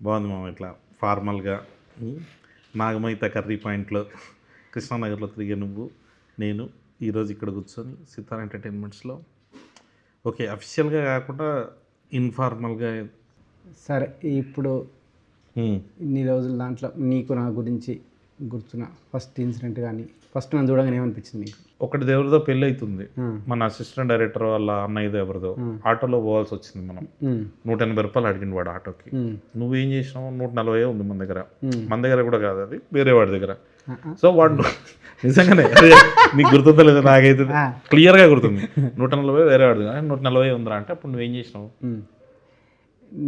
బాగుంది మామ. ఇట్లా ఫార్మల్గా నాగమైత కర్రీ పాయింట్లో కృష్ణానగర్లో తిరిగే నువ్వు నేను ఈరోజు ఇక్కడ కూర్చొని సితార్ ఎంటర్టైన్మెంట్స్లో ఓకే అఫీషియల్గా కాకుండా ఇన్ఫార్మల్గా. సరే, ఇప్పుడు ఇన్ని రోజుల దాంట్లో నీకు నా గురించి గుర్తున్న ఫస్ట్ ఇన్సిడెంట్ కానీ ఫస్ట్ నన్ను చూడగానే ఏమనిపించింది నీకు? ఒకటి ఎవరిదో పెళ్ళి అవుతుంది, మన అసిస్టెంట్ డైరెక్టర్ వాళ్ళ అన్నయ్యదో ఎవరిదో. ఆటోలో పోవాల్సి వచ్చింది మనం. 180 రూపాయలు అడిగింది వాడు ఆటోకి. నువ్వేం చేసినావు? 140 ఉంది మన దగ్గర కూడా కాదు, అది వేరే వాడి దగ్గర. సో వాడు నిజంగానే నీకు గుర్తుందో లేదో నాకైతే క్లియర్గా గుర్తుంది. 140 వేరే వాడి దగ్గర, 140 ఉందిరా అంటే అప్పుడు నువ్వేం చేసినావు?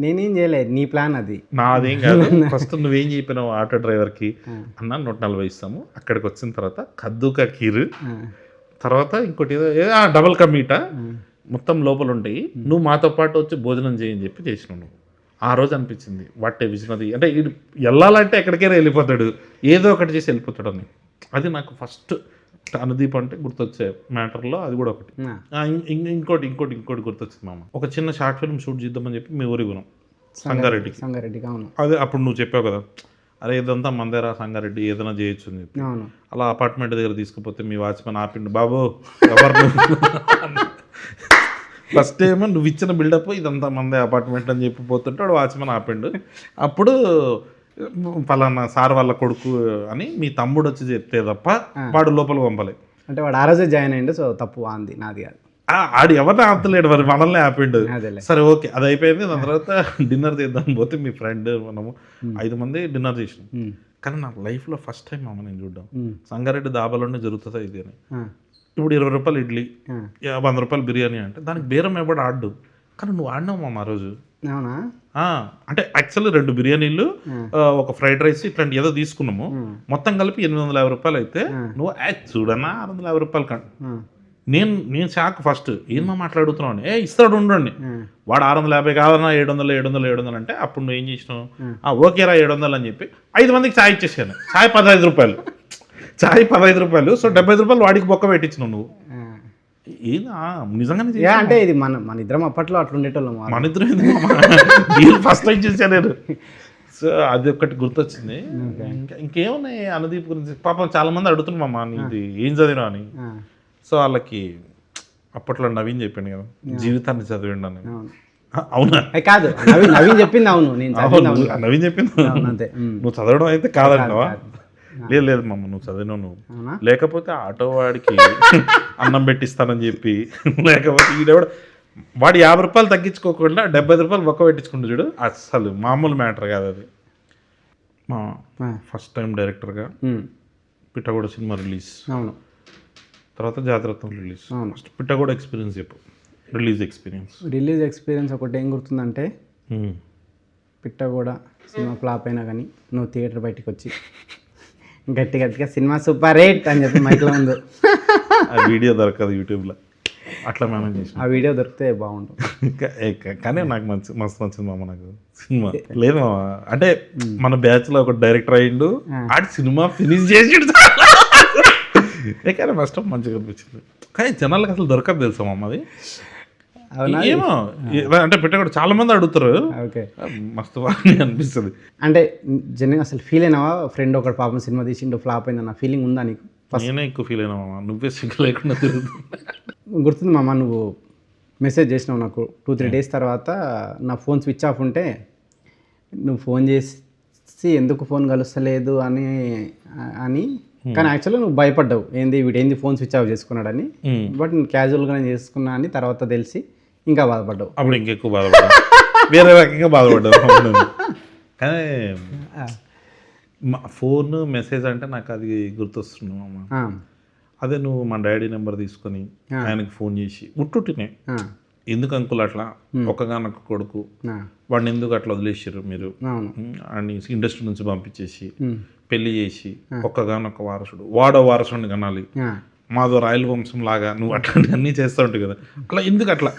నేనేం చేయలేదు, నీ ప్లాన్ అది. నాదేం కాదు. ఫస్ట్ నువ్వేం చెప్పినావు ఆటో డ్రైవర్కి? అన్న 140 ఇస్తాము. అక్కడికి వచ్చిన తర్వాత కద్దుకా కీరు, తర్వాత ఇంకోటి ఏదో డబల్ కా మీటా మొత్తం లోపల ఉంటాయి, నువ్వు మాతో పాటు వచ్చి భోజనం చేయని చెప్పి చేసినావు నువ్వు. ఆ రోజు అనిపించింది వాటే విజనది అంటే ఇది వెళ్ళాలంటే ఎక్కడికైనా వెళ్ళిపోతాడు, ఏదో ఒకటి చేసి వెళ్ళిపోతాడు అని. అది నాకు ఫస్ట్ అనుదీప్ అంటే గుర్తొచ్చే మ్యాటర్లో అది కూడా ఒకటి. ఇంకోటి గుర్తొచ్చింది మామ. ఒక చిన్న షార్ట్ ఫిల్మ్ షూట్ చేద్దామని చెప్పి మీ ఊరికి పోనాం, సంగారెడ్డికి. అదే అప్పుడు నువ్వు చెప్పావు కదా, అరే ఇదంతా మందేరా సంగారెడ్డి, ఏదైనా చేయొచ్చు అని చెప్పి. అలా అపార్ట్మెంట్ దగ్గర తీసుకుపోతే మీ వాచ్మెన్ ఆపిండు, బాబు ఎవరు ఫస్ట్ ఏమో నువ్వు ఇచ్చిన బిల్డప్ ఇదంతా మందే అపార్ట్మెంట్ అని చెప్పి పోతుంటే వాడు వాచ్మెన్ ఆపిండు. అప్పుడు పలానా సార్ వాళ్ళ కొడుకు అని మీ తమ్ముడు వచ్చి చెప్తే తప్ప వాడు లోపల పంపలే. అంటే వాడు ఆ రోజే జాయిన్ అయ్యిండు, సో తప్పు అంది నాది కాదు. ఆడు ఎవరిని ఆపలేడు, మరి మనల్ని ఆపిండు. సరే ఓకే, అది అయిపోయింది. దాని తర్వాత డిన్నర్ చేద్దాం పోతే మీ ఫ్రెండ్ మనము 5 మంది డిన్నర్ చేసినాం. కానీ నా లైఫ్లో ఫస్ట్ టైం అమ్మ నేను చూడ్డాం సంగారెడ్డి దాబాలోనే జరుగుతుందా ఇది అని. ఇప్పుడు 20 రూపాయలు ఇడ్లీ, 100 రూపాయలు బిర్యానీ అంటే దానికి బేరం ఎవడు ఆడు. కానీ నువ్వు ఆడినావు మామ ఆ రోజు. అంటే యాక్చువల్లీ 2 బిర్యానీలు, ఒక ఫ్రైడ్ రైస్ ఇట్లాంటి ఏదో తీసుకున్నాము. మొత్తం కలిపి 850 రూపాయలు అయితే నువ్వు చూడన్నా 650 రూపాయలు కంట. నేను షాక్ ఫస్ట్, ఏమో మాట్లాడుతున్నావు అని. ఇస్తాడు ఉండండి, వాడు 650 కాదన్నా 700 అంటే అప్పుడు నువ్వు ఏం చేసినావు? ఓకేరా 700 అని చెప్పి 5 మందికి ఛాయ్ ఇచ్చేసాను. ఛాయ్ 15 రూపాయలు, ఛాయ్ 15 రూపాయలు. సో 75 రూపాయలు వాడికి బొక్క పెట్టించినావు నువ్వు. నిజంగానే అంటే ఇది మన ఇద్దరం అప్పట్లో అట్లా ఉండేటోళ్ళం. మన ఇద్దరు ఫస్ట్ టైం చూసాను నేను. సో అది ఒకటి గుర్తొచ్చింది. ఇంకేమున్నాయి అనుదీప్ గురించి? పాపం చాలా మంది అడుగుతున్నాం అమ్మా నీది ఏం చదివినా అని. సో వాళ్ళకి అప్పట్లో నవీన్ చెప్పిండు కదా జీవితాన్ని చదివిండు అని. అవునా? కాదు, నవీన్ చెప్పింది. అవును, నవీన్ చెప్పింది. నువ్వు చదవడం అయితే కాదంటావా? లేదు మమ్మ, నువ్వు చదివినావు. నువ్వు లేకపోతే ఆటో వాడికి అన్నం పెట్టిస్తానని చెప్పి, లేకపోతే ఈడెవడ వాడు 50 రూపాయలు తగ్గించుకోకుండా 75 రూపాయలు ఒక్క పెట్టించుకుంటూ చూడు. అసలు మామూలు మ్యాటర్ కాదు అది. మా ఫస్ట్ టైం డైరెక్టర్గా పిట్టగోడ సినిమా రిలీజ్, తర్వాత జాతరత్నం రిలీజ్. ఫస్ట్ పిట్టగోడ ఎక్స్పీరియన్స్ చెప్పు. రిలీజ్ ఎక్స్పీరియన్స్ ఒకటి ఏం గుర్తుందంటే, పిట్టగోడ సినిమా ఫ్లాప్ అయినా కానీ నువ్వు థియేటర్ బయటకు వచ్చి గట్టిగా సినిమా సూపర్ హిట్ అని చెప్పి మైక్లో ఉంది. ఆ వీడియో దొరకదు యూట్యూబ్లో, అట్లా మేనేజ్ చేసి. ఆ వీడియో దొరికితే బాగుంటుంది. కానీ నాకు మస్తు నచ్చింది మామ నాకు సినిమా. లేదు మామ, అంటే మన బ్యాచ్లో ఒక డైరెక్టర్ అయ్యిండు, ఆడి సినిమా ఫినిష్ చేసి. కానీ ఫస్ట్ మంచిగా అనిపించింది. కానీ జనాలకు అసలు దొరకదు తెలుసా మామ అది. ఏమో అంటే పెట్టకూడదు, చాలా మంది అడుగుతారు. మస్తు బాగా అనిపిస్తుంది. అంటే జనరల్గా అసలు ఫీల్ అయినావా? ఫ్రెండ్ ఒకటి పాపం సినిమా తీసిండు ఫ్లాప్ అయిందన్న ఫీలింగ్ ఉందా నీకు? నేనే ఎక్కువ ఫీల్ అయినా మామ, నువ్వే సిగ్గు లేకుండా తిరుగుతుంది. గుర్తుంది మామ, నువ్వు మెసేజ్ చేసినావు నాకు 2-3 డేస్ తర్వాత. నా ఫోన్ స్విచ్ ఆఫ్ ఉంటే నువ్వు ఫోన్ చేసి ఎందుకు ఫోన్ కలుస్తలేదు అని కానీ యాక్చువల్గా నువ్వు భయపడ్డావు, వీడేంది ఫోన్ స్విచ్ ఆఫ్ చేసుకున్నాడని. బట్ నేను క్యాజువల్గానే చేసుకున్నా అని తర్వాత తెలిసి ఇంకా బాధపడ్డావు. అప్పుడు ఇంకెక్కువ బాధపడ్డావు, వేరే రకంగా బాధపడ్డావు. కానీ ఫోన్ మెసేజ్ అంటే నాకు అది గుర్తొస్తున్నావు అమ్మ. అదే నువ్వు మా డాడీ నెంబర్ తీసుకొని ఆయనకి ఫోన్ చేసి ఉట్టుటినే, ఎందుకు అంకుల్ అట్లా ఒక్కగానొక్క కొడుకు వాడిని ఎందుకు అట్లా వదిలేసారు మీరు అని ఇండస్ట్రీ నుంచి పంపించేసి పెళ్లి చేసి ఒక్కగానొక్క వారసుడు, వాడో వారసుడిని కనాలి, మాదో రాయల వంశం లాగా నువ్వు అట్లాంటివి అన్నీ చేస్తూ ఉంటావు కదా, అట్లా ఎందుకు అట్లా?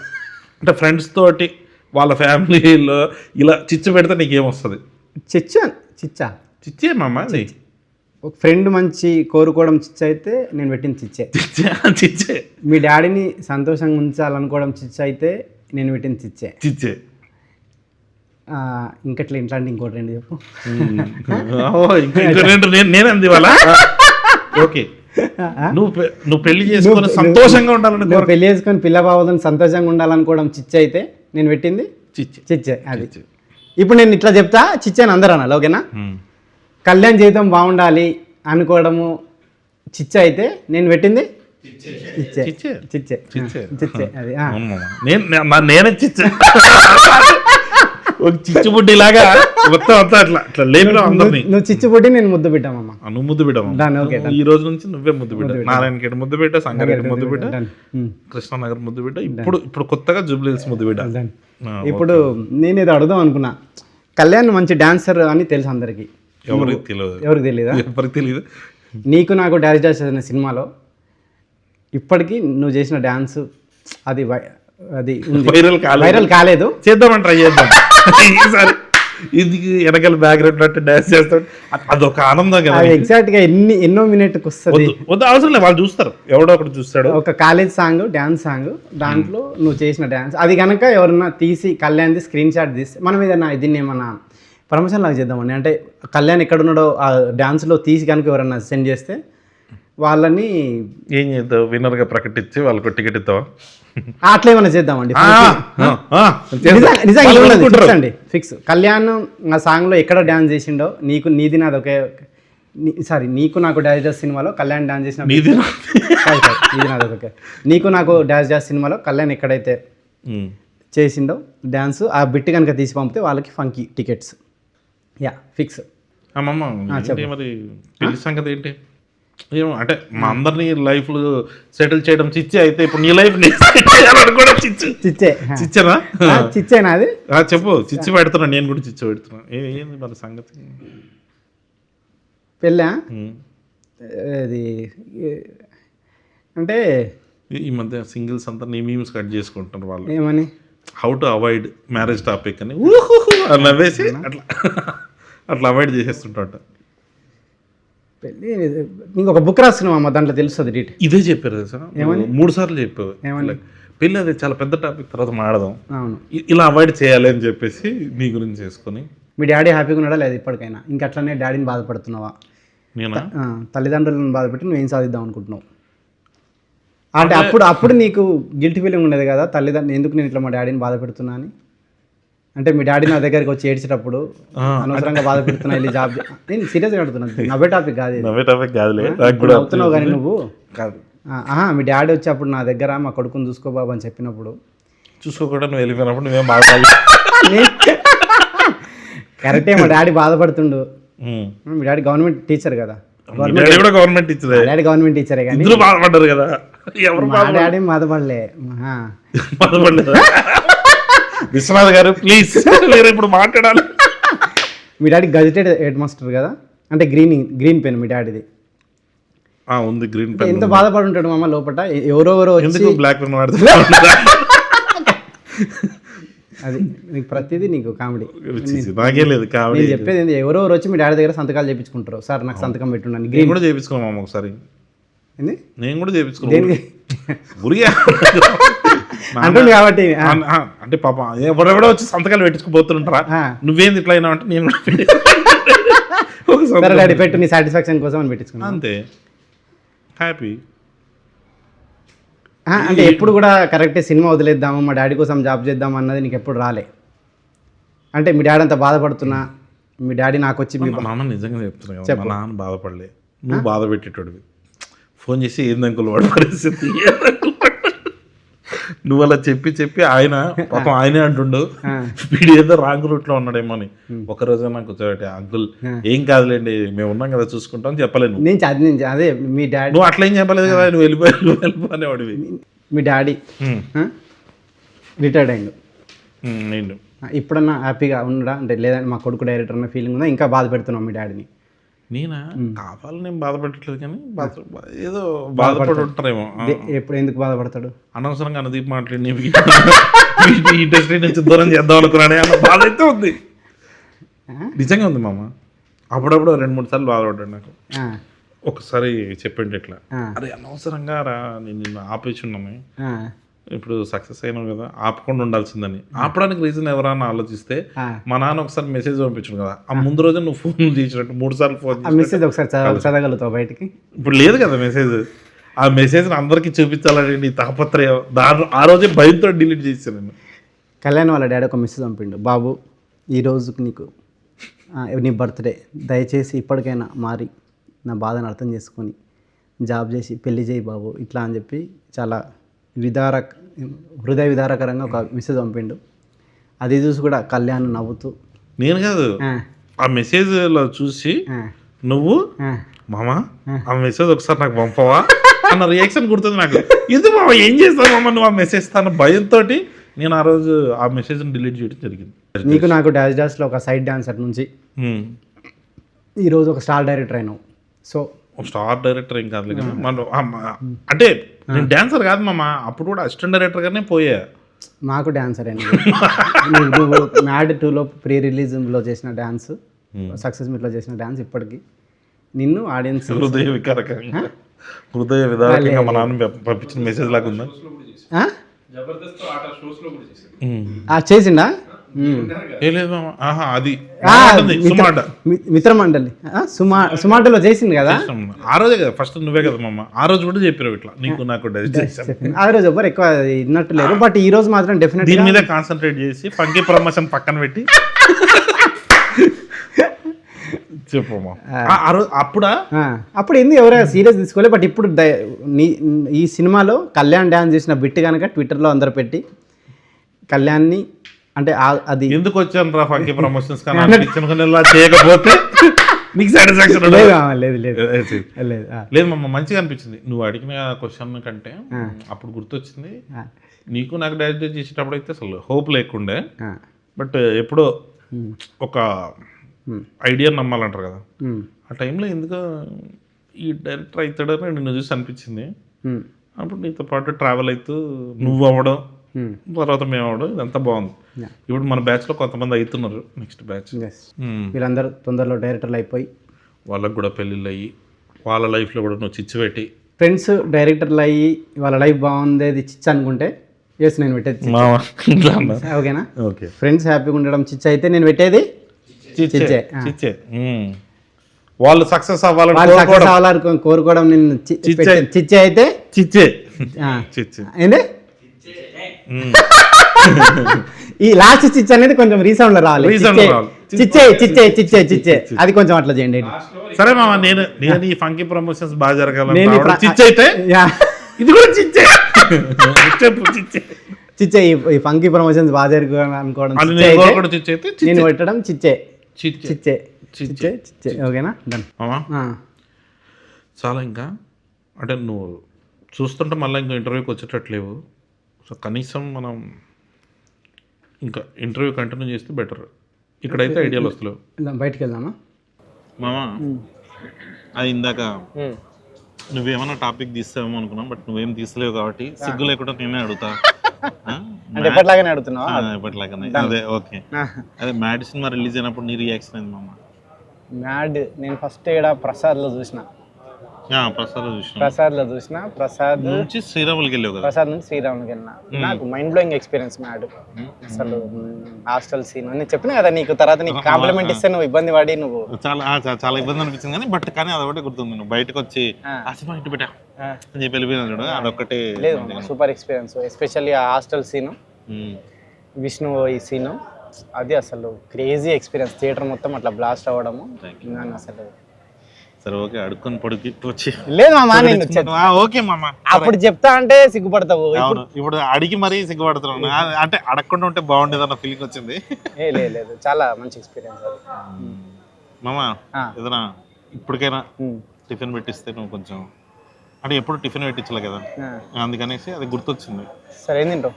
అంటే ఫ్రెండ్స్ తోటి వాళ్ళ ఫ్యామిలీలో ఇలా చిచ్చు పెడితే నీకేమొస్తుంది? చిచ్చే మామ. ఒక ఫ్రెండ్ మంచి కోరుకోవడం చిచ్చు అయితే నేను పెట్టిన చిచ్చే. మీ డాడీని సంతోషంగా ఉంచాలనుకోవడం చిచ్చు అయితే నేను పెట్టిన చిచ్చే. ఇంకట్లా ఇట్లాంటి ఇంకోటి రెండు చెప్పు. ఇంకా రెండు నేను అంది వాళ్ళ ఓకే. నువ్వు పెళ్లి చేసుకొని సంతోషంగా ఉండాలని నువ్వు పెళ్లి చేసుకొని పిల్ల బావదని సంతోషంగా ఉండాలనుకోవడం చిచ్చ అయితే నేను పెట్టింది చిచ్చే. అది ఇప్పుడు నేను ఇట్లా చెప్తా చిచ్చే అని అందరూ అనాలి, ఓకేనా? కళ్యాణ్ జీవితం బాగుండాలి అనుకోవడము చిచ్చ అయితే నేను పెట్టింది చిచ్చే చిచ్చే చిచ్చే. అది నేనే చిచ్చే ఒక చిచ్చుబుడ్డి లాగా మొత్తం అంతా అట్లా అట్లా లేపినా అందరినీ. నువ్వు చిచ్చుబుడ్డి నేను ముద్దు పెట్టామమ్మా. నువ్వు ముద్దు పెట్టాము. ఈ రోజు నుంచి నువ్వే ముద్దు పెట్టా. నారాయణఖేడ్ ముద్దు పెట్టా, సంగారెడ్డి ముద్దు పెట్టా, కృష్ణానగర్ ముద్దు పెట్టా, ఇప్పుడు కొత్తగా జూబ్లీహిల్స్ ముద్దు పెట్టా. ఇప్పుడు నేను ఇది అడుగుదాం అనుకున్నా, కళ్యాణ్ మంచి డాన్సర్ అని తెలుసు అందరికి. ఎవరికి తెలియదా? ఎవరికి తెలియదు. నీకు నాకు డాన్స్ డాన్స్ అనే సినిమాలో ఇప్పటికీ నువ్వు చేసిన డాన్స్ అది అది వైరల్ కాలేదు. చేద్దామని ట్రై చేద్దాం ఈసారి. ఇది వెనకాల బ్యాక్గ్రౌండ్ అంటే డాన్స్ చేస్తాడు, అదొక ఆనందం కదా. ఎగ్జాక్ట్ గా ఎన్నో మినిట్కి వస్తుంది. వద్దు అవసరం లేదు, వాళ్ళు చూస్తారు, ఎవడో ఒకటి చూస్తాడు. ఒక కాలేజ్ సాంగ్, డాన్స్ సాంగ్, దాంట్లో నువ్వు చేసిన డాన్స్ అది కనుక ఎవరన్నా తీసి కళ్యాణ్ది స్క్రీన్ షాట్ తీస్తే మనం ఏదన్నా దీన్ని ఏమన్నా ప్రమోషన్ లాగా చేద్దామండి. అంటే కళ్యాణ్ ఎక్కడున్నాడో ఆ డాన్స్లో తీసి కనుక ఎవరన్నా సెండ్ చేస్తే వాళ్ళని ఏం చేద్దాం, విన్నర్గా ప్రకటించి వాళ్ళకు టికెట్ ఇస్తావా? అట్లా ఏమైనా చేద్దామండి. నిజంగా అండి ఫిక్స్. కళ్యాణ్ ఆ సాంగ్లో ఎక్కడ డాన్స్ చేసిండో నీది నాది ఒకే. సారీ, నీకు నాకు డాన్స్ డాన్స్ సినిమాలో కళ్యాణ్ డాన్స్ చేసిన నీది నాది ఒకే. నీకు నాకు డాన్స్ డాన్స్ సినిమాలో కళ్యాణ్ ఎక్కడైతే చేసిండో డాన్స్ ఆ బిట్ కనుక తీసి పంపితే వాళ్ళకి ఫంకీ టికెట్స్. Yeah fix. మరి పెళ్లి సంగతి ఏంటి? ఏమో అంటే మా అందరినీ లైఫ్లు సెటిల్ చేయడం చిచ్చే అయితే ఇప్పుడు నీ లైఫ్ కూడా చిచ్చేనా? చిచ్చేనా అది? చెప్పు. చిచ్చి పెడుతున్నా, నేను కూడా చిచ్చి పెడుతున్నా. ఏంది మరి సంగతి? పెళ్ళా అది అంటే ఈ మధ్య సింగిల్స్ అంతా నీ మీమ్స్ కట్ చేసుకుంటున్నారు వాళ్ళు. ఏమని? How to avoid marriage topic అని నవ్వేసి అట్లా అవాయిడ్ చేసేస్తుంటా. పెళ్ళి నీకు ఒక బుక్ రాస్తున్నావు అమ్మ, దాంట్లో తెలుస్తుంది డీటెయిల్. ఇదే చెప్పారు కదా సార్, ఏమని 3 సార్లు చెప్పావు. పెళ్ళి అది చాలా పెద్ద టాపిక్, తర్వాత మాడదాం, ఇలా అవాయిడ్ చేయాలి అని చెప్పేసి నీ గురించి చేసుకొని. మీ డాడీ హ్యాపీగా ఉన్నాడా లేదు ఇప్పటికైనా? ఇంకా అట్లనే డాడీని బాధపడుతున్నావా? నేను తల్లిదండ్రులను బాధపెట్టి నువ్వు ఏం సాధిద్దాం అనుకుంటున్నావు? అంటే అప్పుడు నీకు గిల్టీ ఫీలింగ్ ఉండేది కదా, తల్లిదండ్రులు ఎందుకు నేను ఇట్లా మా డాడీని బాధ పెడుతున్నా అని. అంటే మీ డాడీ నా దగ్గరికి వచ్చి ఏడ్చేటప్పుడు అనవసరంగా బాధ పెడుతున్నా, వెళ్ళి జాబ్. నేను సీరియస్గా అడుగుతున్నాను, నవ్వే టాపిక్ కాదు. అవుతున్నావు కానీ నువ్వు కాదు. మీ డాడీ వచ్చి అప్పుడు నా దగ్గర మా కొడుకుని చూసుకో బాబు అని చెప్పినప్పుడు, చూసుకోకుండా నువ్వు వెళ్ళిపోయినప్పుడు నువ్వేం బాధపడాలి? కరెక్టే, మా డాడీ బాధపడుతుండు. మీ డాడీ గవర్నమెంట్ టీచర్ కదా. గవర్నమెంట్ టీచర్, డాడీ గవర్నమెంట్ టీచరే కానీ బాధపడ్డారు కదా. డాడీ బాధపడలే. విశ్వనాథ్ గారు ప్లీజ్ మీరు ఇప్పుడు మాట్లాడాలి. మీ డాడీ గజెటెడ్ హెడ్ మాస్టర్ కదా, అంటే గ్రీన్ పెన్ మీ డాడీది ఉంది. Green pen. ఎంత బాధపడి ఉంటాడు మామ లోపల. ఎవరెవరో వచ్చి బ్లాక్ పెన్ వాడుతున్నారు. అది నీకు ప్రతిదీ నీకు కామెడీ. నాకే లేదు కామెడీ. నేను చెప్పేది ఎవరెవరు వచ్చి మీ డాడీ దగ్గర సంతకాలు చేయించుకుంటారు. సార్ నాకు సంతకం పెట్టున్నాను. గ్రీన్ కూడా చేయించుకున్నాం ఒకసారి. నేను కూడా చేయించుకున్నాను అంటుంది కాబట్టి. అంటే పాప ఎవరెవడో వచ్చి సంతకాలు పెట్టుకుపోతుంటారా, నువ్వేంది ఇట్లా అయినా అంటే నేను డాడీ పెట్టు నీ సాటిస్ఫాక్షన్ కోసం అని పెట్టించుకున్నాను అంతే. హ్యాపీ. అంటే ఎప్పుడు కూడా కరెక్టే సినిమా వదిలేద్దాము మా డాడీ కోసం జాబ్ చేద్దాం అన్నది నీకు ఎప్పుడు రాలే? అంటే మీ డాడీ అంతా బాధపడుతున్నా మీ డాడీ నాకు వచ్చి నాన్న నిజంగా చెప్తున్నా కదా, మా నాన్న బాధపడలే, నువ్వు బాధ పెట్టేటోడివి. ఫోన్ చేసి ఏందంకులు వాడు పరిస్థితి, నువ్వు అలా చెప్పి ఆయన పాపం ఆయనే అంటుండు వీడు ఏదో రాంగ్ రూట్ లో ఉన్నాడేమో అని. ఒకరోజు నాకు కూర్చోబెట్టి అంకుల్ ఏం కాదులేండి మేము ఉన్నాం కదా చూసుకుంటాం చెప్పలేను. అదే మీ డాడీ నువ్వు అట్లా ఏం చెప్పలేదు కదా, నువ్వు వెళ్ళిపోయేవాడివి. మీ డాడీ రిటైర్డ్ అయ్యిండు, నేను ఇప్పుడన్నా హ్యాపీగా ఉన్నాడా? అంటే లేదంటే మా కొడుకు డైరెక్టర్ అన్న ఫీలింగ్ ఉందా? ఇంకా బాధ పెడుతున్నావు మీ డాడీని? నేనా కావాలని నేను బాధపెట్టట్లేదు కానీ ఏదో బాధపడి ఉంటారేమో. ఎప్పుడు ఎందుకు బాధపడతాడు? అనవసరంగా అనదీప్ మాట్లాడి ఇండస్ట్రీ నుంచి దూరం చేద్దాం అనుకున్నానే అన్న బాధ అయితే ఉంది. నిజంగా ఉంది మామ. అప్పుడప్పుడు 2-3 సార్లు బాధపడ్డాడు నాకు. ఒకసారి చెప్పండి ఇట్లా, అరే అనవసరంగా రా నేను నిన్ను ఆపేసి ఉన్నాను, ఇప్పుడు సక్సెస్ అయినావు కదా ఆపకుండా ఉండాల్సిందని. ఆపడానికి రీజన్ ఎవరన్నా ఆలోచిస్తే మా నాన్న ఒకసారి మెసేజ్ పంపించాడు కదా, ఆ ముందు రోజు నువ్వు ఫోన్ చేసినట్టు 3 సార్లు ఫోన్ మెసేజ్ ఒకసారి చదవగలుగుతావు బయటికి. ఇప్పుడు లేదు కదా మెసేజ్. ఆ మెసేజ్ అందరికి చూపించాలని నీ తాపత్రయం, ఆ రోజే భయంతో డిలీట్ చేశాను నేను. కళ్యాణ్ వాళ్ళ డాడీ ఒక మెసేజ్ పంపిండు, బాబు ఈరోజుకి నీకు నీ బర్త్డే, దయచేసి ఇప్పటికైనా మారి నా బాధను అర్థం చేసుకొని జాబ్ చేసి పెళ్లి చేయి బాబు ఇట్లా అని చెప్పి చాలా హృదయ విదారకరంగా ఒక మెసేజ్ పంపిండు. అది చూసి కూడా కళ్యాణ్ నవ్వుతూ, నేను కాదు ఆ మెసేజ్లో చూసి నువ్వు మామా ఆ మెసేజ్ ఒకసారి నాకు పంపవా అన్న రియాక్షన్ గుర్తుంది నాకు. ఇది మామ ఏం చేస్తావు మామ నువ్వు ఆ మెసేజ్ తాను భయంతో నేను ఆ రోజు ఆ మెసేజ్ని డిలీట్ చేయడం జరిగింది. నీకు నాకు డాష్లో ఒక సైడ్ డాన్సర్ నుంచి ఈరోజు ఒక స్టార్ డైరెక్టర్ అయినావు. సో స్టార్ డైరెక్టర్ ఏం కాదు కదా మనం, అంటే నేను డాన్సర్ కాదు మామ, అప్పుడు కూడా అసిస్టెంట్ డైరెక్టర్గానే పోయా. మాకు డాన్సర్ అండి. నువ్వు మ్యాడ్ 2లో ప్రీ రిలీజ్లో చేసిన డ్యాన్స్, సక్సెస్ మీట్లో చేసిన డ్యాన్స్ ఇప్పటికీ నిన్ను ఆడియన్స్ హృదయ విదారకంగా మా నాన్న పంపించిన మెసేజ్ లాగా ఉందా? చేసిండా? అది మిత్రమండలి సుమాటలో చేసింది కదా ఆ రోజే కదా ఫస్ట్. నువ్వే కదా మామ ఆ రోజు కూడా చెప్పారు ఇట్లా నీకు నాకు. ఆ రోజు ఎవరు ఎక్కువ విన్నట్టు లేరు, బట్ ఈ రోజు మాత్రం డెఫినెట్ దీని మీద కాన్సన్ట్రేట్ చేసి ఫంకీ ప్రమోషన్ పక్కన పెట్టి చెప్పమ్మా. అప్పుడు ఎందుకు ఎవరైనా సీరియస్ తీసుకోలేదు, బట్ ఇప్పుడు ఈ సినిమాలో కళ్యాణ్ డ్యాన్స్ చేసిన బిట్ కనుక ట్విట్టర్లో అందరు పెట్టి కళ్యాణ్ని అంటే అది ఎందుకు వచ్చాను రా ఫంకీ ప్రమోషన్స్ చేయకపోతే నీకు సాటిస్ఫాక్షన్ లేదు లేదు మమ్మ. మంచిగా అనిపించింది నువ్వు అడిగిన క్వశ్చన్ కంటే. అప్పుడు గుర్తొచ్చింది నీకు నాకు డైరెక్ట్ చేసేటప్పుడు అయితే అసలు హోప్ లేకుండే, బట్ ఎప్పుడో ఒక ఐడియా నమ్మాలంటారు కదా, ఆ టైంలో ఎందుకో ఈ డైరెక్టర్ అవుతాడని నిన్ను చూసి అనిపించింది. అప్పుడు నీతో పాటు ట్రావెల్ అవుతూ నువ్వు అవ్వడం తర్వాత మేము అవ్వడం ఇదంతా బాగుంది. ఇప్పుడు మన బ్యాచ్లో కొంతమంది అవుతున్నారు, నెక్స్ట్ బ్యాచ్ వీళ్ళందరూ తొందరలో డైరెక్టర్లు అయిపోయి వాళ్ళకు కూడా పెళ్ళిళ్ళు అయ్యి వాళ్ళ లైఫ్లో కూడా నువ్వు చిచ్చు పెట్టి ఫ్రెండ్స్ డైరెక్టర్లు అయ్యి వాళ్ళ లైఫ్ బాగుంది చిచ్చు అనుకుంటే ఎస్ నేను పెట్టేది ఓకేనా. ఓకే ఫ్రెండ్స్ హ్యాపీగా ఉండడం చిచ్చు అయితే నేను పెట్టేది చిచ్చే. వాళ్ళు సక్సెస్ అవ్వాలని కోరుకోవడం నేను చిచ్చే అయితే చిచ్చే ఏంటి ఈ లాస్ట్ చిచ్చే అనేది కొంచెం రీసౌండ్ లో రావాలి. చిచ్చే చిచ్చే చిచ్చే చిచ్చే అది కొంచెం అట్లా చేయండి. సరే మామ నేను ఈ ఫంకీ ప్రమోషన్స్ బాగా జరగాలి. చిచ్చే అయితే ఇది కూడా చిచ్చే చిచ్చే ఈ ఫంకీ ప్రమోషన్స్ బాగా జరగాలి అనుకోవడం నేను పెట్టడం చిచ్చే చిచ్చే చిచ్చే చిచ్చే ఓకేనా డన్. చాలా ఇంకా అంటే నువ్వు చూస్తుంటే మళ్ళీ ఇంకా ఇంటర్వ్యూకి వచ్చేటట్లేవు. సో కనీసం మనం ఇంకా ఇంటర్వ్యూ కంటిన్యూ చేస్తే బెటర్. ఇక్కడైతే ఐడియాలు వస్తలేవు. బయటికి వెళ్దామా మామా? అది ఇందాక నువ్వేమన్నా టాపిక్ తీస్తావేమో అనుకున్నాం, బట్ నువ్వేం తీస్తలేవు కాబట్టి సిగ్గు లేకుండా నేనే అడుగుతా. ఎప్పటిలాగానే అడుగుతున్నావా? ఎప్పటిలాగానే. అదే ఓకే. అదే మ్యాడ్ సినిమా రిలీజ్ అయినప్పుడు నీ రియాక్షన్ అయింది మామ? మ్యాడ్ నేను ఫస్ట్ ఇక్కడ ప్రసాద్లో చూసిన. ప్రసాద్ నుంచి శ్రీరాములకి వెళ్ళావు కదా? ప్రసాద్ నుంచి శ్రీరాములకి వెళ్ళినా. నాకు మైండ్ బ్లోయింగ్ ఎక్స్పీరియన్స్ మ్యాడ్. అసలు హాస్టల్ సీన్ నేను చెప్పినా కదా నీకు, తర్వాత నీకు కాంప్లిమెంట్ ఇస్తే నువ్వు ఇబ్బంది పడి నువ్వు చాలా ఇబ్బంది అనిపించింది కానీ బట్ కానీ అదొకటి గుర్తుంది. నువ్వు బయటకు వచ్చి ఆ సినిమా ఇటు పెట్టా అని చెప్పి వెళ్ళిపోయినా చూడు, అదొకటి లేదు సూపర్ ఎక్స్పీరియన్స్. ఎస్పెషల్లీ ఆ హాస్టల్ సీను, విష్ణు ఈ సీను, అది అసలు క్రేజీ ఎక్స్పీరియన్స్. థియేటర్ మొత్తం అట్లా బ్లాస్ట్ అవ్వడము అసలు. సరే ఓకే అడుక్కొని పొడికి వచ్చి లేదు మామా నేను ఓకే మామ అప్పుడు చెప్తా అంటే సిగ్గుపడతావు. ఇప్పుడు అడిగి మరీ సిగ్గుపడుతున్నాను, అంటే అడగకుండా ఉంటే బాగుండేది అన్న ఫీలింగ్ వచ్చింది. లేదు చాలా మంచి ఎక్స్పీరియన్స్ మామ. ఏదైనా ఇప్పటికైనా టిఫిన్ పెట్టిస్తే నువ్వు కొంచెం అంటే ఎప్పుడు టిఫిన్ పెట్టించలే కదా, అందుకనేసి అది గుర్తొచ్చింది. సరే ఏం తింటావు?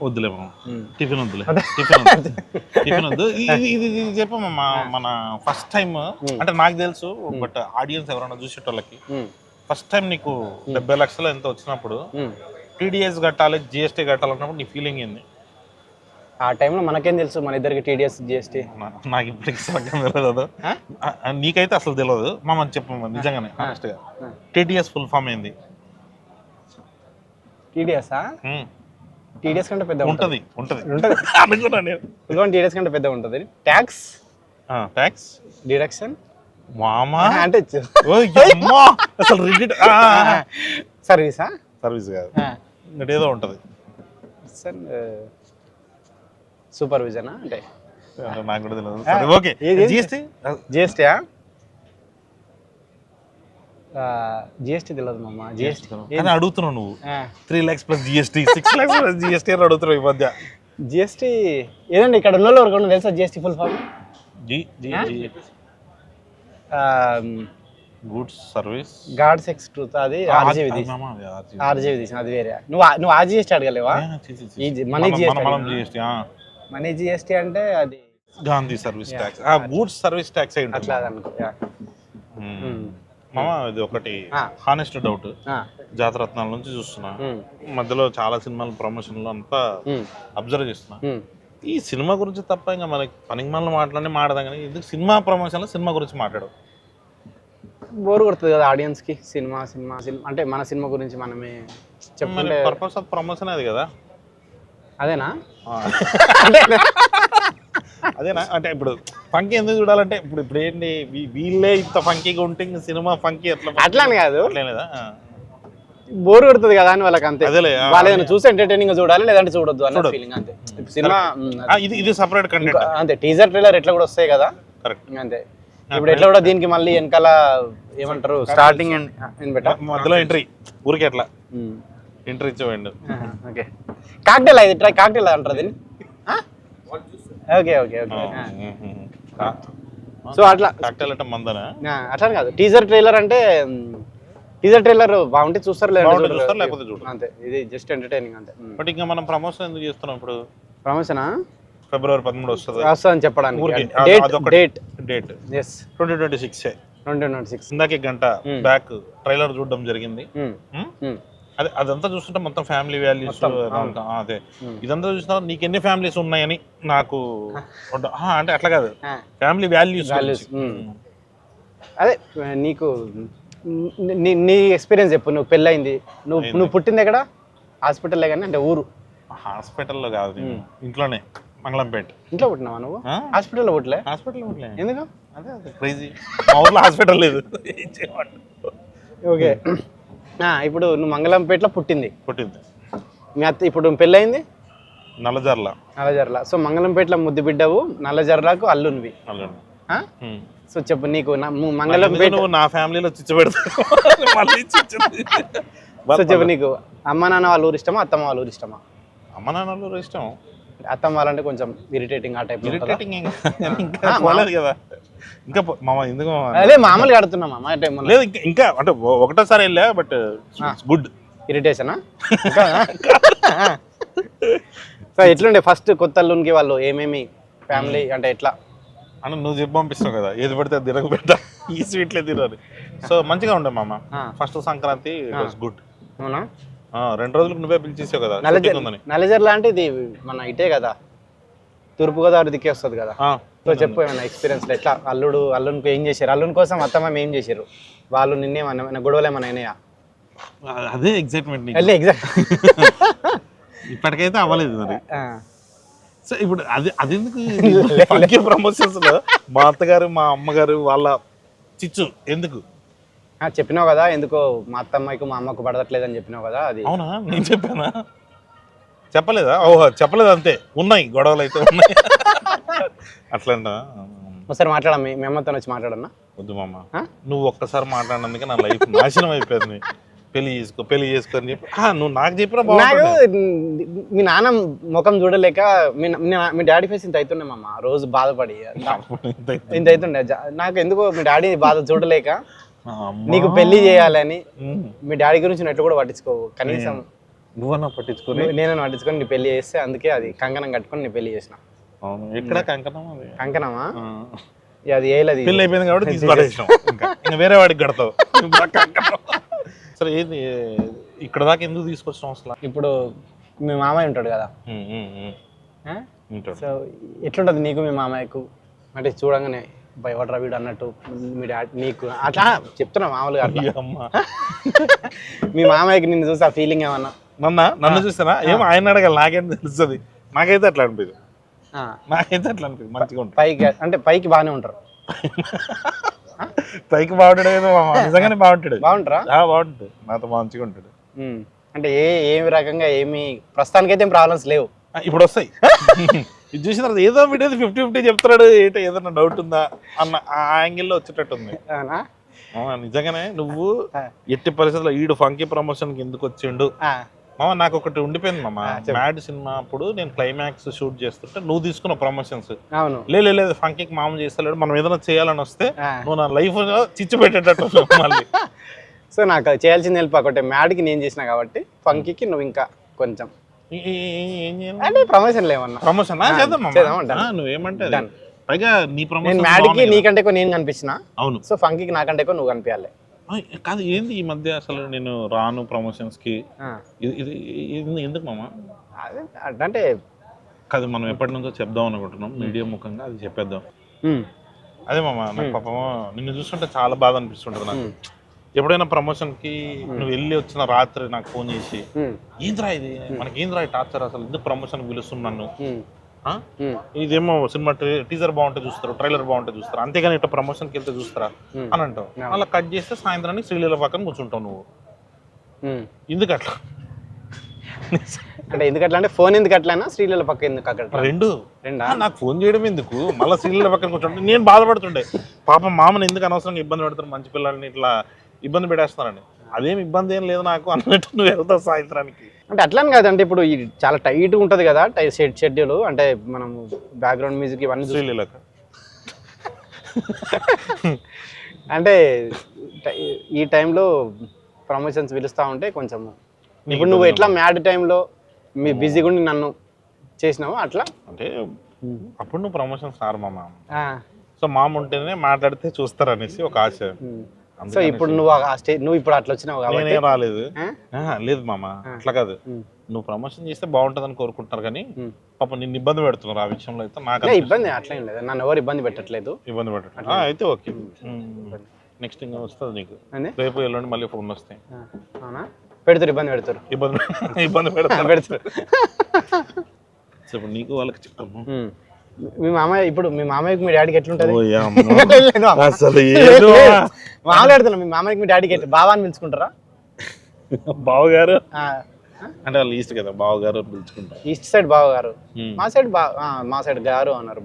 వద్దులే టిఫిన్ వద్దులే టిఫిన్ వద్దు. ఇది చెప్పమ్మా మన ఫస్ట్ టైం అంటే నాకు తెలుసు, బట్ ఆడియన్స్ ఎవరైనా చూసేటోళ్ళకి ఫస్ట్ టైం నీకు 70 లక్షలు ఎంత వచ్చినప్పుడు టీడీఎస్ కట్టాలి జిఎస్టీ కట్టాలన్నప్పుడు నీ ఫీలింగ్ ఏంది? ఆ టైంలో మనకేం తెలుసు మన ఇద్దరికి టీడీఎస్ జిఎస్టీ. నాకు ఇప్పటికి సగం తెలియదు. నీకైతే అసలు తెలియదు మామ, చెప్పమ్మా నిజంగానే హానెస్ట్గా. టీటీఎస్ ఫుల్ ఫామ్ ఏంది? టీడీఎస్ టీడీఎస్ కంటే పెద్ద ఉంటుంది అనుకున్నా నేను. టీడీఎస్ కంటే పెద్ద ఉంటుంది. ట్యాక్స్ ట్యాక్స్ డిడక్షన్ మామా అంటే అసలు రిజిట్ సర్వీసా? సర్వీస్ కాదు, ఏదో ఉంటుంది. సూపర్విజనా అంటే నాకు కూడా తెలియదు. Okay GST. జిఎస్టీయా? జిఎస్టీ తెలియదు మామ. జిఎస్టీ కానీ అడుగుతున్నావు నువ్వు. 3 lakhs plus GST, 6 lakhs plus GST అని అడుగుతున్నావు ఈ మధ్య. జిఎస్టీ ఏదండి ఇక్కడ ఉన్న వరకు తెలుసా GST full form? Goods service gods ఎక్స్ట్రూత్, అది ఆర్జీవి తీసిన, అది వేరే. నువ్వు ఆ జిఎస్టీ అడగలేవా? Money GST. మనీ జిఎస్టీ అంటే అది Gandhi service tax, goods service tax అయి ఉంటుంది. అట్లా అనుకో. మామ ఇది ఒకటి హానెస్ట్ డౌట్. జాతరత్నాల నుంచి చూస్తున్నా, మధ్యలో చాలా సినిమాల ప్రమోషన్లు అంతా అబ్జర్వ్ చేస్తున్నా. ఈ సినిమా గురించి తప్ప ఇంకా మనకి పనికి మనల్ని మాట్లాడదాం కానీ ఎందుకు సినిమా ప్రమోషన్లో సినిమా గురించి మాట్లాడవు? బోర్ కొడుతుంది కదా ఆడియన్స్కి. సినిమా సినిమా సినిమా అంటే మన సినిమా గురించి మనమే చెప్పుకుంటే పర్పస్ ఆఫ్ ప్రమోషన్ అది కదా. అదేనా? అదేనా అంటే ఇప్పుడు ఫంకీ ఎందుకు చూడాలంటే ఇప్పుడు ఏంటి వీళ్ళే ఇంత ఫంకీగా ఉంటే సినిమా ఫంకీ అట్లా అని కాదు, లేదా బోర్ కొడుతుంది కదా అని వాళ్ళకి. అంతే, అదేలే వాళ్ళు ఏదైనా చూసి ఎంటర్టైనింగ్ గా చూడాలి, లేదంటే చూడొద్దు అన్న ఫీలింగ్. అంతే. సినిమా ఇది సెపరేట్ కంటెంట్. అంతే, టీజర్ ట్రైలర్ ఎట్లా కూడా వస్తాయి కదా. కరెక్ట్. అంతే. ఇప్పుడు ఎట్లా కూడా దీనికి మళ్ళీ వెనకాల ఏమంటారు స్టార్టింగ్ మధ్యలో ఎంట్రీ ఊరికే ఎట్లా ఎంట్రీ ఇచ్చేవాడు. ఓకే, కాక్టైల్ అది ట్రై, కాక్టైల్ అంటారు దీన్ని. Okay okay okay. సో అట్లా కాక్టైల్ అంటే మందనా? అట్లా కాదు, టీజర్ ట్రైలర్ అంటే టీజర్ ట్రైలర్ బాగుంటే చూస్తారు, లేకపోతే చూడరు. అంతే, ఇది జస్ట్ ఎంటర్టైనింగ్ అంతే. బట్ ఇంకా మనం ప్రమోషన్ ఎందుకు చేస్తున్నాం ఇప్పుడు? ప్రమోషనా? February 13 వస్తుంది అని చెప్పడానికి. డేట్ 2026. ఇందాక గంట బ్యాక్ ట్రైలర్ చూడడం జరిగింది. అదే అదంతా చూస్తుంటే మొత్తం ఫ్యామిలీ వాల్యూస్ అదే ఇదంతా చూసిన నీకు ఎన్ని ఫ్యామిలీస్ ఉన్నాయని నాకు అంటే అట్లా కాదు, ఫ్యామిలీ వాల్యూస్. అదే నీకు నీ ఎక్స్పీరియన్స్ చెప్పు. నువ్వు పెళ్ళయింది, నువ్వు పుట్టింది ఎక్కడ? హాస్పిటల్లో కానీ అంటే ఊరు? హాస్పిటల్లో కాదు, ఇంట్లోనే మంగళంపేట. ఇంట్లో పుట్టినావా నువ్వు? హాస్పిటల్లో పుట్టలే? హాస్పిటల్లో పుట్టలే. ఎందుకు? అదే క్రేజీ, మా ఊర్లో హాస్పిటల్ లేదు. ఓకే, ఇప్పుడు నువ్వు మంగళంపేటలో పుట్టింది. మీ అత్త ఇప్పుడు పెళ్ళయింది నల్లజర్ల. సో మంగళంపేటలో ముద్దు బిడ్డవు, నల్లజర్లకు అల్లునివి. సో చెప్పు, నీకు మంగళంపేట నా ఫ్యామిలీలో చిచ్చు పెడతాను. సో చెప్పు, నీకు అమ్మ నాన్న వాళ్ళ ఊరు ఇష్టమా, అత్తమ్మ వాళ్ళ ఊరు ఇష్టమా? అమ్మ నాన్న వాళ్ళ ఊరు ఇష్టం. అత్తమ్మ వాళ్ళంటే కొంచెం ఇరిటేటింగ్, ఆ టైప్. ఇరిటేటింగ్ పోలేదు కదా ఇంకా మామ. ఎందుకు అదే మామూలుగా ఆడుతున్నా మామ. లేదు ఇంకా అంటే ఒకటోసారి వెళ్ళా, బట్ గుడ్. ఇరిటేషనా? సో ఎట్లుండే ఫస్ట్ కొత్త అల్లునికి వాళ్ళు ఏమేమి ఫ్యామిలీ అంటే ఎట్లా అని నువ్వు చెప్పి పంపిస్తావు కదా, ఏది పడితే అది తినక పెట్టా, ఈ స్వీట్లే తినాలి. సో మంచిగా ఉండే మామ. First Sankranti good. అవునా? 2 రోజులకు నువ్వే పిలిచేసావు కదా. నల్లజర్ల అంటే ఇది మన ఇటే కదా, తూర్పుగోదావరి దిక్కే వస్తుంది కదా. సో చెప్పు ఏమైనా ఎక్స్పీరియన్స్ ఎట్లా అల్లునికి ఏం చేశారు, అల్లుని కోసం అత్తమ్మ ఏం చేశారు, వాళ్ళు నిన్నేమన్నా గొడవలు ఏమన్నా అయినాయా? అదే ఎగ్జైట్మెంట్. ఇప్పటికైతే అవ్వలేదు మరి. సో ఇప్పుడు అది ఎందుకు ప్రమోషన్స్ లో మా అత్తగారు మా అమ్మగారు వాళ్ళ చిచ్చు ఎందుకు చెప్పినావు కదా, ఎందుకో మా అత్తమ్మకు మా అమ్మకు పడట్లేదని చెప్పినావు కదా. అది అవునా? నేను చెప్పానా? చెప్పలేదా? ఓహో చెప్పలేదు, అంతే. ఉన్నాయి గొడవలు అయితే ఉన్నాయి. అట్లా ఒకసారి మాట్లాడా, మీ అమ్మతో వచ్చి మాట్లాడన్నా? వద్దు మామ, నువ్వు ఒక్కసారి మాట్లాడినందుకే నా లైఫ్ నాశనం అయిపోయింది. పెళ్లి చేసుకో అని చెప్పి నువ్వు నాకు చెప్పినా నాకు మీ నాన్న ముఖం చూడలేక మీ డాడీ ఫేస్ ఇంత అవుతుండే మామ, రోజు బాధపడి ఇంత అవుతుండే. నాకు ఎందుకో మీ డాడీ బాధ చూడలేక నీకు పెళ్లి చేయాలని మీ డాడీ గురించి నెట్లు కూడా పట్టించుకోవు కనీసం. నువ్వన్నా పట్టించుకొని నేను పట్టించుకొని నీ పెళ్లి చేస్తే, అందుకే అది కంకణం కట్టుకొని నీ పెళ్లి చేసిన. ఎక్కడ కంకణమా? అది ఏలది పెళ్లి అయిపోయింది కాబట్టి తీసుకుపడేసినాం, ఇంకా వేరే వాడికి కడతావు. సరే ఏది ఇక్కడ దాకా ఎందుకు తీసుకొచ్చినాం అసలు? ఇప్పుడు మీ మామయ్య ఉంటాడు కదా, ఉంటాడు. సో ఎట్లుంటుంది నీకు మీ మామయ్యకు? అంటే చూడంగానే భయపడరా వీడు అన్నట్టు మీ డాడీ నీకు అట్లా చెప్తున్నా మామూలుగా అట్లా. అమ్మా మీ మామయ్యకి నిన్ను చూసి ఆ ఫీలింగ్ ఏమన్నా? నన్ను చూస్తానా ఏమో ఆయన అడగాలి, నాకేం తెలుస్తుంది. నాకైతే అట్లా అనిపించదు, నాకైతే అట్లా అనిపించదు. మంచిగా ఉంటుంది పైకి, అంటే పైకి బాగానే ఉంటారు. పైకి బాగుంటాడు ఏదో నిజంగానే బాగుంటాడు. బాగుంటారా? బాగుంటాడు, నాతో మంచిగా ఉంటాడు. అంటే ఏమి రకంగా ఏమి ప్రస్తుతానికైతే ఏం ప్రాబ్లమ్స్ లేవు. ఇప్పుడు వస్తాయి. ఇది చూసిన తర్వాత ఏదో వీడియో 50-50 చెప్తున్నాడు, ఏంటో ఏదన్నా డౌట్ ఉందా అన్న ఆ యాంగిల్లో వచ్చేటట్టు ఉంది. నిజంగానే నువ్వు ఎట్టి పరిస్థితుల్లో ఈడు ఫంకీ ప్రమోషన్ కి ఎందుకు వచ్చిండు మామ, నాకు ఒకటి ఉండిపోయింది మామ. మ్యాడ్ సినిమా అప్పుడు నేను క్లైమాక్స్ షూట్ చేస్తుంటే నువ్వు తీసుకున్న ప్రమోషన్స్ లేదు ఫంకీకి మామ చేస్తలేడు, మనం ఏదైనా చేయాలని వస్తే నువ్వు నా లైఫ్ చిచ్చు పెట్టేటట్టు మళ్ళీ. సో నాకు చేయాల్సింది హెల్ప్ ఒకటే, మ్యాడ్కి నేను చేసిన కాబట్టి ఫంకీకి నువ్వు ఇంకా కొంచెం అంటే ప్రమోషన్ లేవన్నా. ప్రమోషన్ నువ్వేమంటే పైగా నీ ప్రమోషన్ మ్యాడ్కి నీకంటే ఎక్కువ నేను కనిపించిన. అవును. సో ఫంకీకి నాకంటే ఎక్కువ నువ్వు కనిపించాలి. కాదు ఏంది ఈ మధ్య అసలు నేను రాను ప్రమోషన్స్ కి, ఇది ఎందుకు మామ? అంటే కాదు మనం ఎప్పటి నుంచో చెప్దాం అనుకుంటున్నాం, మీడియా ముఖంగా అది చెప్పేద్దాం. అదే మామ, నాకు పాపం నిన్ను చూస్తుంటే చాలా బాధ అనిపిస్తుంటది నాకు. ఎప్పుడైనా ప్రమోషన్ కి నువ్వు వెళ్ళి వచ్చిన రాత్రి నాకు ఫోన్ చేసి ఏంద్రా ఇది మనకి ఏంద్రా టార్చర్, అసలు ఎందుకు ప్రమోషన్ పిలుస్తున్నాను, ఇదేమో సినిమా టీజర్ బాగుంటే చూస్తారు, ట్రైలర్ బాగుంటే చూస్తారు, అంతేగాని ఇట్లా ప్రమోషన్కి వెళ్తే చూస్తారా అని అంటావు. అలా కట్ చేస్తే సాయంత్రానికి శ్రీలీల పక్కన కూర్చుంటావు నువ్వు. ఎందుకు అట్లా? అంటే ఎందుకు అట్లా అంటే ఫోన్ ఎందుకు అట్లా, శ్రీలీల పక్క ఎందుకు అక్కడ? రెండు నాకు ఫోన్ చేయడం ఎందుకు, మళ్ళీ శ్రీలీల పక్కన కూర్చుంటే నేను బాధపడుతుండే. పాపం మామని ఎందుకు అనవసరంగా ఇబ్బంది పెడతారు, మంచి పిల్లల్ని ఇట్లా ఇబ్బంది పెట్టేస్తున్నారని. అదేం ఇబ్బంది ఏం లేదు నాకు అన్నట్టు నువ్వు వెళ్తావు సాయంత్రానికి. అంటే అట్లని కాదంటే ఇప్పుడు చాలా టైట్ ఉంటుంది కదా షెడ్యూల్, అంటే మనం బ్యాక్గ్రౌండ్ మ్యూజిక్ ఇవన్నీ శ్రీలీలకు అంటే ఈ టైంలో ప్రమోషన్స్ పిలుస్తూ ఉంటే కొంచెం ఇప్పుడు నువ్వు ఎట్లా మ్యాడ్ టైంలో మీ బిజీగా ఉండి నన్ను చేసినావు అట్లా. అంటే అప్పుడు నువ్వు ప్రమోషన్ సార్ మామ, సో మామ ఉంటేనే మాట్లాడితే చూస్తారు అనేసి ఒక ఆశ. సో ఇప్పుడు నువ్వు ఇప్పుడు అట్లా వచ్చినావు కాబట్టి రాలేదు. లేదు మామ అట్లా కాదు, నువ్వు ప్రమోషన్ చేస్తే బాగుంటది అని కోరుకుంటున్నారు కానీ పాపం నిన్ను ఇబ్బంది పెడుతున్నారు ఆ విషయంలో. అయితే నాకు ఇబ్బంది అట్లా ఏం లేదు, నన్ను ఎవరు ఇబ్బంది పెట్టట్లేదు. ఇబ్బంది పెట్టట్లేదు అయితే ఓకే. నెక్స్ట్ ఇంకా వస్తుంది నీకు, రేపు ఎల్లుండి మళ్ళీ ఫోన్ వస్తాయి. పెడతారు ఇబ్బంది పెడతారు ఇబ్బంది పెడతారు. ఇప్పుడు నీకు వాళ్ళకి చెప్తాము. మీ మామయ్య ఇప్పుడు మీ మామయ్యకి మీ డాడీకి ఎట్లుంటది? మాట్లాడుతున్నా, మీ మామయ్యకి మీ డాడీకి బావా అని పిలుచుకుంటారా? బావగారు అంటే వాళ్ళు ఈస్ట్ కదా, బావగారు పిలుచుకుంటారు. ఈస్ట్ సైడ్ బావగారు, మా సైడ్ గారు అన్నారు.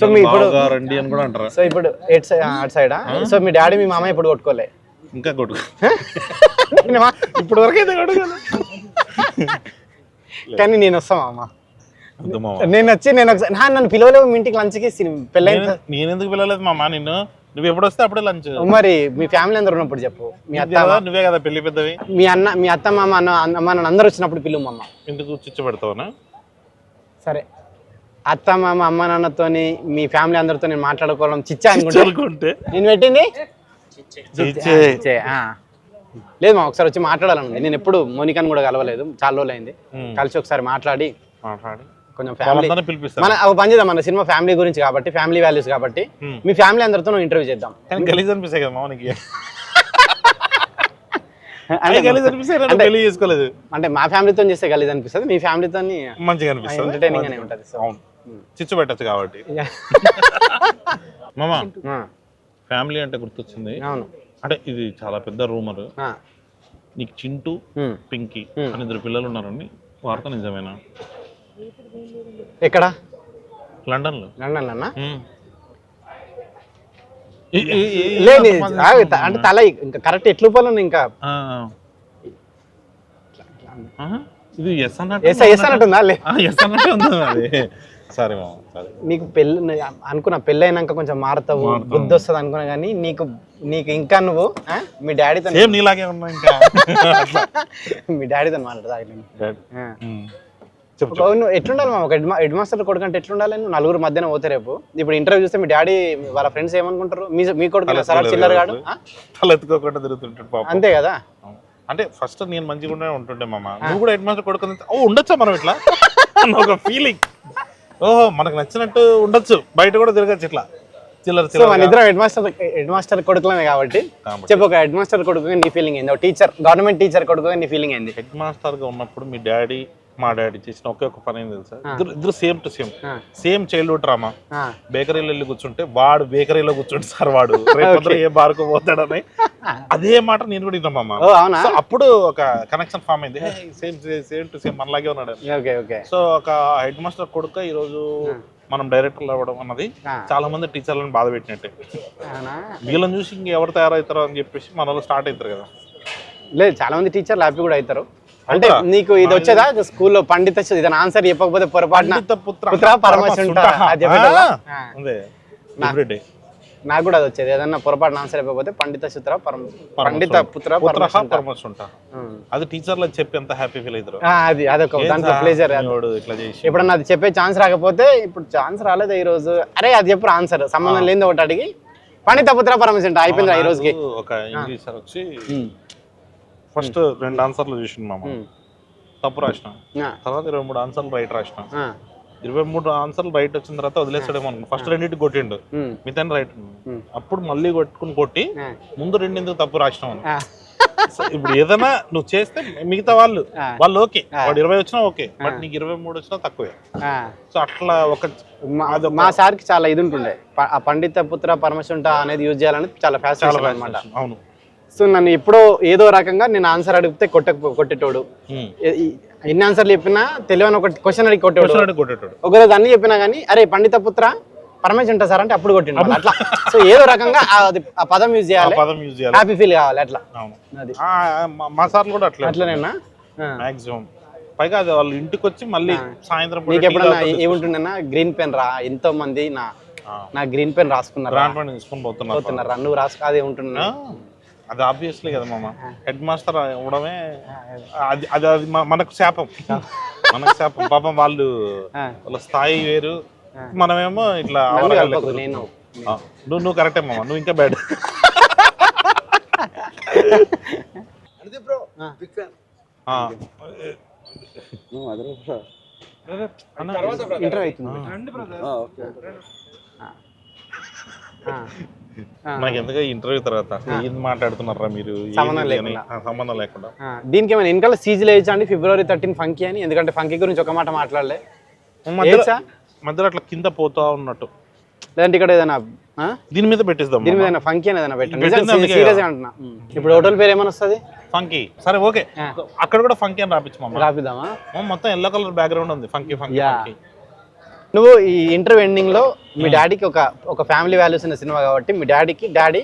సో మీ ఇప్పుడు రండి అని కూడా అంటారా? సో ఇప్పుడు అటు సైడ్. సో మీ డాడీ మీ మామయ్య ఇప్పుడు కొట్టుకోలే? ఇంకా కొట్టుకో ఇప్పుడు వరకు అయితే కొట్టుకోలే. కానీ నేను వస్తామా అమ్మ, నేను వచ్చి ఒకసారి నన్ను పిలవలేవు మీ ఇంటికి లంచ్కి? పెళ్ళైన నేను ఎందుకు పిలవలేదు మామ నిన్ను? నువ్వు ఎప్పుడు వస్తే అప్పుడే లంచ్. మరి మీ ఫ్యామిలీ అందరు ఉన్నప్పుడు చెప్పు. మీ అత్త నువ్వే కదా పెళ్లి పెద్దవి, మీ అత్త మామ అమ్మ నాన్న అందరు వచ్చినప్పుడు పిలువు మమ్మ. ఎందుకు చిచ్చు పెడతావునా? సరే అత్త మామ అమ్మ నాన్నతోని మీ ఫ్యామిలీ అందరితో నేను మాట్లాడుకోవడం చిచ్చా అనుకుంటే నేను పెట్టింది లేదు మా. ఒకసారి వచ్చి మాట్లాడాలండి. నేను ఎప్పుడు మోనికాని కూడా కలవలేదు, చాలా రోజులు అయింది. కలిసి ఒకసారి మాట్లాడి కొంచెం ఫ్యామిలీ మన పని చేద్దాం. మన సినిమా ఫ్యామిలీ గురించి కాబట్టి, ఫ్యామిలీ వాల్యూస్ కాబట్టి మీ ఫ్యామిలీ అందరితో ఇంటర్వ్యూ చేద్దాం. గలీజ్ అనిపిస్తాయి కదా మామకి, చేసుకోలేదు అంటే మా ఫ్యామిలీతో చేస్తే గలీజ్ అనిపిస్తుంది, మీ ఫ్యామిలీతో మంచిగా అనిపిస్తుంది, ఎంటర్టైనింగ్ గానే ఉంటుంది. చిచ్చు పెట్టచ్చు కాబట్టి. మామ ఫ్యామిలీ అంటే గుర్తొచ్చింది. అవును, అంటే ఇది చాలా పెద్ద రూమర్. నీకు చింటూ పింకీ అని 2 పిల్లలు ఉన్నారని వార్త నిజమేనా? ఎక్కడ? లండన్ లో. అన్నా లేదు అంటే తల ఇంకా కరెక్ట్ ఎట్లు పోలను ఇంకా ఇది ఎస్ అన్నట్టుందా? సరే నీకు పెళ్ళి అనుకున్నా, పెళ్ళి అయినాక కొంచెం మారుతావు, బుద్ధి వస్తుంది అనుకున్నా, కానీ నీకు ఇంకా నువ్వు మీ డాడీతో నీలాగే ఉన్నా ఇంకా మీ డాడీతో మాట్లాడతా. ఎట్లుండాలి మా? ఒక హెడ్ మాస్టర్ కొడుకు అంటే ఎట్లుండాలి? నువ్వు 4 మధ్యన పోతే రేపు ఇప్పుడు ఇంటర్వ్యూ చూస్తే మీ డాడీ వాళ్ళ ఫ్రెండ్స్ ఏమనుకుంటారు? మీ కొడుకు చిల్లర గాడు తలెత్తుకోకుండా తిరుగుతుంటాడు అంతే కదా. అంటే ఫస్ట్ నేను మంచిగా ఉంటుండే మామ, నువ్వు కూడా హెడ్ మాస్టర్ కొడుకు ఉండొచ్చా మనం ఇట్లా? అన్న ఒక ఫీలింగ్. ఓహో మనకు నచ్చినట్టు ఉండొచ్చు, బయట కూడా తిరగచ్చు ఇట్లా చిల్లర సో మన ఇద్దరం హెడ్ మాస్టర్ కొడుకులమే కాబట్టి చెప్పు, ఒక హెడ్ మాస్టర్ కొడుకుగా నీ ఫీలింగ్ ఏంది, ఒక టీచర్ గవర్నమెంట్ టీచర్ కొడుకుగా నీ ఫీలింగ్ ఏంది? హెడ్ మాస్టర్ గా ఉన్నప్పుడు మీ డాడీ మా డాడీ చేసిన ఒకే ఒక పని ఏంది తెలుసా? ఇద్దరు same to same childhood drama. బేకరీలో వెళ్ళి కూర్చుంటే వాడు బేకరీలో కూర్చుంటే సార్ వాడు రేపు ఏ బార్కు పోతాడని అదే మాట నేను కూడా విన్నామమ్మా. అప్పుడు ఒక కనెక్షన్ ఫామ్ అయింది, సేమ్ టు సేమ్ మనలాగే ఉన్నాడు. సో ఒక హెడ్ మాస్టర్ కొడుకు ఈ రోజు మనం డైరెక్టర్లు అవ్వడం అన్నది చాలా మంది టీచర్లను బాధ పెట్టినట్టే. వీళ్ళని చూసి ఇంకెవరు తయారవుతారో అని చెప్పేసి మన వాళ్ళు స్టార్ట్ అవుతారు కదా. లేదు, చాలా మంది టీచర్లు హ్యాపీ కూడా అవుతారు. అంటే నీకు ఇది వచ్చేదా స్కూల్లో పండిత ఇదని ఆన్సర్ చెప్పకపోతే పొరపాటున పుత్ర పరమశుంఠ నాకు కూడా అది వచ్చేది. ఏదన్నా పొరపాటున ఆన్సర్ చెప్పకపోతే పండిత శుత్ర పండిత పుత్ర పరమశుంఠ. అది టీచర్లకు చెప్పి ఎంత హ్యాపీ ఫీల్ అవుతారు. అది అదొక దాంట్లో ప్లేజర్. ఎప్పుడన్నా అది చెప్పే ఛాన్స్ రాకపోతే, ఇప్పుడు ఛాన్స్ రాలేదు ఈ రోజు, అరే అది చెప్పు ఆన్సర్ సంబంధం లేని ఒకటి అడిగి పండిత పుత్ర పరమశుంఠ అయిపోయింది ఈ రోజుకి. ఒక ఇంగ్లీష్ సార్ వచ్చి ఫస్ట్ 2 ఆన్సర్లు చూసిన మామ, తప్పు రాసిన. తర్వాత 23 ఆన్సర్లు రైట్ రాసిన. 23 ఆన్సర్లు రైట్ వచ్చిన తర్వాత వదిలేసాడేమో అనుకున్నా. ఫస్ట్ 2 కొట్టిండు, మిగతా రైట్. అప్పుడు మళ్ళీ కొట్టి ముందు 2 తప్పు రాసినావు. ఇప్పుడు ఏదైనా నువ్వు చేస్తే మిగతా వాళ్ళు ఓకే, వాడు 20 వచ్చినా ఓకే, బట్ నీకు 23 వచ్చినా తక్కువే. సో అట్లా ఒక మా సార్కి చాలా ఇది ఉంటుండే, ఆ పండిత పుత్ర పరమశుంఠ అనేది యూజ్ చేయాలని చాలా ఫ్యాషన్ అనమాట. అవును. సో నన్ను ఎప్పుడో ఏదో రకంగా నేను ఆన్సర్ అడిగితే కొట్టేటోడు. ఎన్ని ఆన్సర్లు చెప్పినా తెలియని ఒక క్వశ్చన్ అడిగి కొట్టేటోడు. ఒకరోజు అన్ని చెప్పినా కానీ అరే పండిత పుత్ర పరమేశ్వర సార్ అంటే అప్పుడు కొట్టిండు అట్లా. సో ఏదో రకంగా ఆ పదం యూజ్ చేయాలి, హ్యాపీ ఫీల్ కావాలి అట్లా. మా సార్లు కూడా అట్లనేనా మాక్సిమం. పైగా అది వాళ్ళు ఇంటికి వచ్చి మళ్ళీ సాయంత్రం నీకు ఎప్పుడన్నా ఏముంటుండేనా, గ్రీన్ పెన్ రా, ఎంతో మంది నా గ్రీన్ పెన్ రాసుకున్నారా, నువ్వు రాసుకో అదే ఉంటున్నా. అది ఆబ్వియస్లీ కదా మామ, హెడ్ మాస్టర్ అవ్వడమే అది మనకు శాపం. పాపం వాళ్ళ స్థాయి వేరు, మనమేమో ఇట్లా. నువ్వు కరెక్టే మామ, నువ్వు ఇంకా బ్యాడ్. నాకు ఎందుకు ఇంటర్వ్యూ తర్వాత ఏం మాట్లాడుతున్నారా మీరు, సంబంధం లేకుండా. దీనికి ఏమైనా వెనకాల సీజీలు వేయచ్చా అండి, February 13 ఫంకీ అని? ఎందుకంటే ఫంకీ గురించి ఒక మాట మాట్లాడలే, మధ్యలో అట్లా కింద పోతా ఉన్నట్టు. లేదంటే ఇక్కడ ఏదైనా దీని మీద పెట్టిస్తాం, దీని మీద ఫంకీ అని ఏదైనా పెట్టండి. సీరియస్ అంటున్నా. ఇప్పుడు హోటల్ పేరు ఏమైనా వస్తుంది? ఫంకీ. సరే ఓకే, అక్కడ కూడా ఫంకీ అని రాపిద్దామా? మొత్తం ఎల్లో కలర్ బ్యాక్గ్రౌండ్ ఉంది, ఫంకీ ఫంకీ. నువ్వు ఈ ఇంటర్వ్యూ ఎండింగ్ లో మీ డాడీకి ఒక ఫ్యామిలీ వాల్యూస్ ఉన్న సినిమా కాబట్టి మీ డాడీ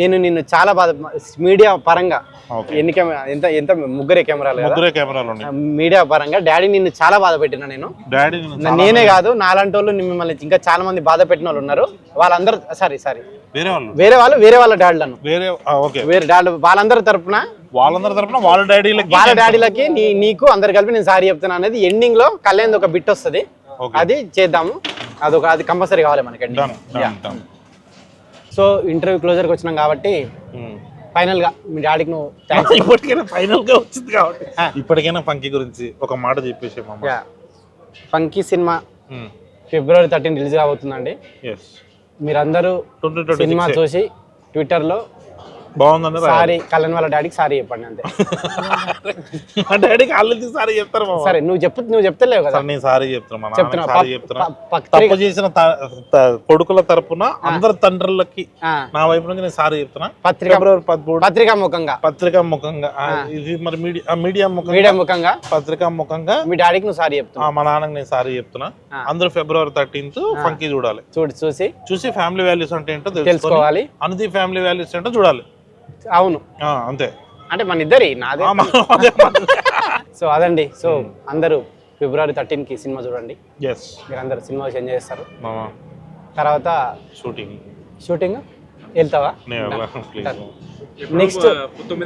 నేను నిన్ను చాలా బాధ, మీడియా పరంగా ఎన్ని కెమెరా ఎంత ముగ్గురే కెమెరాలు మీడియా పరంగా డాడీ నిన్ను చాలా బాధ పెట్టినా నేను. నేనే కాదు, నాలాంటి వాళ్ళు మిమ్మల్ని ఇంకా చాలా మంది బాధ పెట్టిన వాళ్ళు ఉన్నారు. వాళ్ళందరూ సారీ వేరే వాళ్ళ డాడీలను వేరే డాడీ వాళ్ళందరి తరపున వాళ్ళ డాడీలకి నీకు అందరు కలిపి నేను సారీ చెప్తున్నా అనేది ఎండింగ్ లో కళ్యాణ్ ఒక బిట్ వస్తుంది, అది చేద్దాము. అది కంపల్సరీ కావాలి మనకి. సో ఇంటర్వ్యూ క్లోజర్కి వచ్చినాం కాబట్టి ఫైనల్ గా మీ డాడీకి నువ్వు ఇప్పటికైనా ఫైనల్ గా వచ్చింది కాబట్టి ఇప్పటికైనా ఫంకీ గురించి ఒక మాట చెప్పేసి. ఫంకీ సినిమా February 13 రిలీజ్ కాబోతుందండి. మీరందరూ సినిమా చూసి ట్విట్టర్లో బాగుందండి సారీ కళ్యాణ్ వాళ్ళ డాడీకి సారీ చెప్పండి అంతే. మా డాడీకి ఆల్రెడీ సారీ చెప్తారు. సరే నువ్వు చెప్తలేవు కదా, నేను సారీ చెప్తున్నా. తప్పు చేసిన కొడుకుల తరపున అందరు తండ్రులకి నా వైపు నుంచి నేను సారీ చెప్తున్నా. పత్రికా ముఖంగా ఇది మరి మీడియా ముఖంగా పత్రికా ముఖంగా మీ డాడీకి నువ్వు సారీ చెప్తున్నా, మా నాన్నకి నేను సారీ చెప్తున్నా. అందరూ February 13 ఫంకీ చూడాలి. చూసి ఫ్యామిలీ వాల్యూస్ అంటే ఏంటో తెలుసుకోవాలి, అనుది ఫ్యామిలీ వాల్యూస్ ఏంటో చూడాలి. అవును అంతే, అంటే మన ఇద్దరి నాదే. సో అదండి. సో అందరూ February 13 కి సినిమా చూడండి. మీరు అందరూ సినిమా ఎంజాయ్ చేస్తారు. తర్వాత షూటింగ్ వెళ్తావా?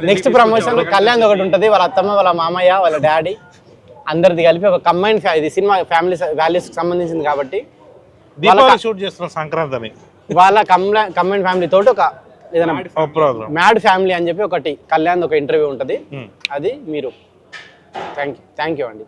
నెక్స్ట్ ప్రమోషన్ కళ్యాణ్ ఒకటి ఉంటుంది, వాళ్ళ అత్తమ్మ వాళ్ళ మామయ్య వాళ్ళ డాడీ అందరిది కలిపి ఒక కంబైన్. ఇది సినిమా ఫ్యామిలీ వాల్యూస్ కి సంబంధించింది కాబట్టి షూట్ చేస్తున్న సంక్రాంతి వాళ్ళ కంబైన్ ఫ్యామిలీ తోటి ఒక ఏదైనా మ్యాడ్ ఫ్యామిలీ అని చెప్పి ఒకటి కళ్యాణ్ ఒక ఇంటర్వ్యూ ఉంటుంది. అది మీరు థ్యాంక్ యూ అండి.